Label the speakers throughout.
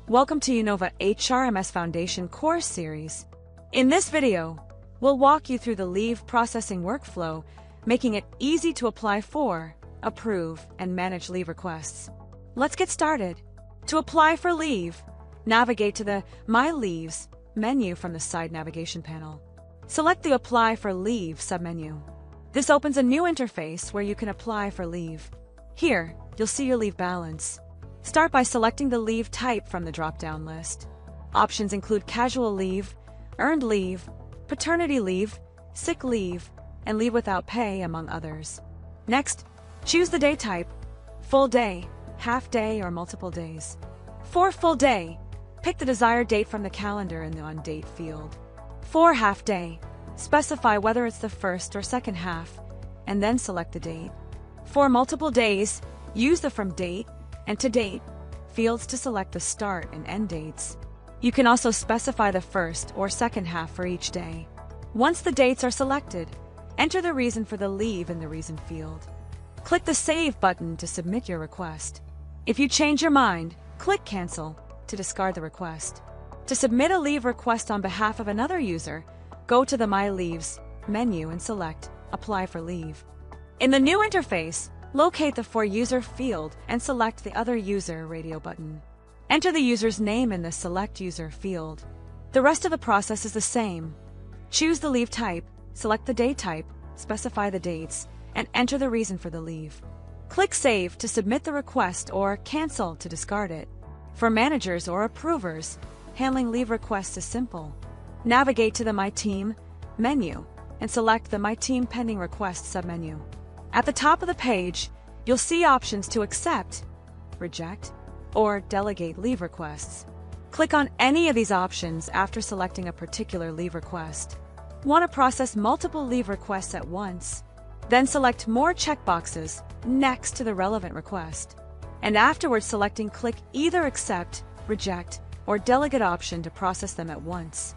Speaker 1: Welcome to uKnowva HRMS Foundation course series. In this video, we'll walk you through the leave processing workflow, making it easy to apply for, approve, and manage leave requests. Let's get started. To apply for leave, navigate to the My Leaves menu from the side navigation panel. Select the Apply for Leave submenu. This opens a new interface where you can apply for leave. Here, you'll see your leave balance. Start by selecting the leave type from the drop-down list. Options include casual leave, earned leave, paternity leave, sick leave, and leave without pay, among others. Next, choose the day type: full day, half day, or multiple days. For full day, pick the desired date from the calendar in the On Date field. For half day, specify whether it's the first or second half, and then select the date. For multiple days, use the From Date and To Date fields to select the start and end dates. You can also specify the first or second half for each day. Once the dates are selected, enter the reason for the leave in the Reason field. Click the Save button to submit your request. If you change your mind, click Cancel to discard the request. To submit a leave request on behalf of another user, go to the My Leaves menu and select Apply for Leave. In the new interface, locate the For User field and select the Other User radio button. Enter the user's name in the Select User field. The rest of the process is the same. Choose the leave type, select the day type, specify the dates, and enter the reason for the leave. Click Save to submit the request or Cancel to discard it. For managers or approvers, handling leave requests is simple. Navigate to the My Team menu and select the My Team Pending Requests submenu. At the top of the page, you'll see options to accept, reject, or delegate leave requests. Click on any of these options after selecting a particular leave request. Want to process multiple leave requests at once? Then select more checkboxes next to the relevant request. And afterwards selecting click either Accept, Reject, or Delegate option to process them at once.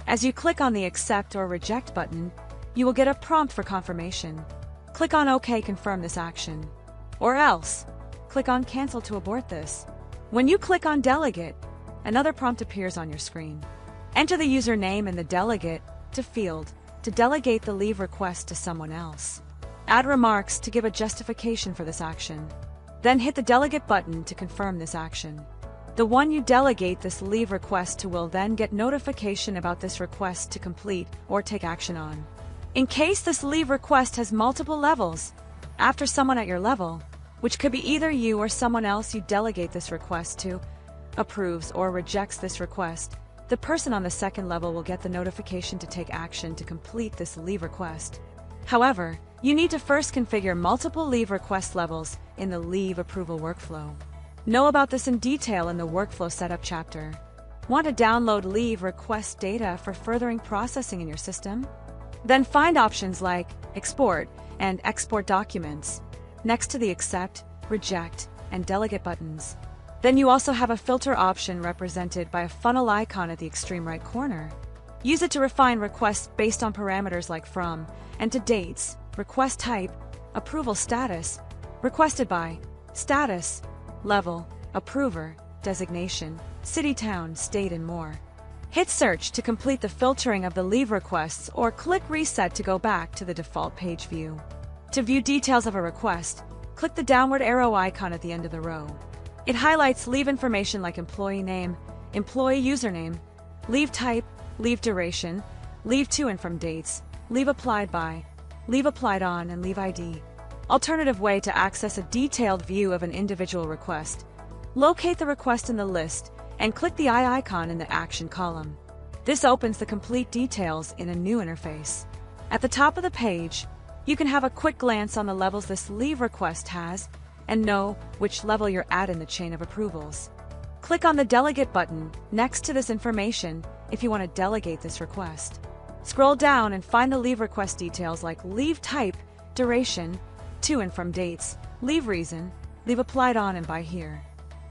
Speaker 1: As you click on the Accept or Reject button, you will get a prompt for confirmation. Click on OK, confirm this action. Or else, click on Cancel to abort this. When you click on Delegate, another prompt appears on your screen. Enter the username in the Delegate to field to delegate the leave request to someone else. Add remarks to give a justification for this action. Then hit the Delegate button to confirm this action. The one you delegate this leave request to will then get notification about this request to complete or take action on. In case this leave request has multiple levels, after someone at your level, which could be either you or someone else you delegate this request to, approves or rejects this request, the person on the second level will get the notification to take action to complete this leave request. However, you need to first configure multiple leave request levels in the leave approval workflow. Know about this in detail in the Workflow Setup chapter. Want to download leave request data for furthering processing in your system? Then find options like Export and Export Documents next to the Accept, Reject, and Delegate buttons. Then you also have a filter option represented by a funnel icon at the extreme right corner. Use it to refine requests based on parameters like From and To Dates, Request Type, Approval Status, Requested By, Status, Level, Approver, Designation, City, Town, State, and more. Hit Search to complete the filtering of the leave requests or click Reset to go back to the default page view. To view details of a request, click the downward arrow icon at the end of the row. It highlights leave information like employee name, employee username, leave type, leave duration, leave to and from dates, leave applied by, leave applied on, and leave ID. Alternative way to access a detailed view of an individual request. Locate the request in the list and click the eye icon in the Action column. This opens the complete details in a new interface. At the top of the page, you can have a quick glance on the levels this leave request has and know which level you're at in the chain of approvals. Click on the Delegate button next to this information if you want to delegate this request. Scroll down and find the leave request details like leave type, duration, to and from dates, leave reason, leave applied on, and by here.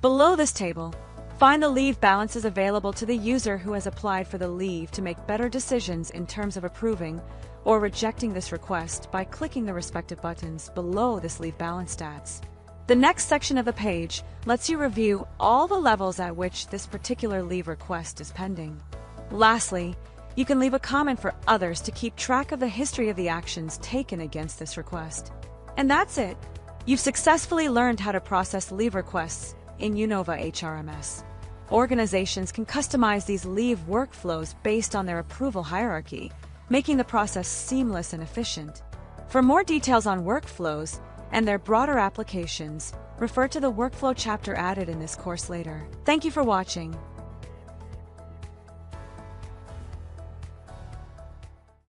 Speaker 1: Below this table, find the leave balances available to the user who has applied for the leave to make better decisions in terms of approving or rejecting this request by clicking the respective buttons below this leave balance stats. The next section of the page lets you review all the levels at which this particular leave request is pending. Lastly, you can leave a comment for others to keep track of the history of the actions taken against this request. And that's it. You've successfully learned how to process leave requests in uKnowva HRMS. Organizations can customize these leave workflows based on their approval hierarchy, making the process seamless and efficient. For more details on workflows and their broader applications, refer to the workflow chapter added in this course later. Thank you for watching.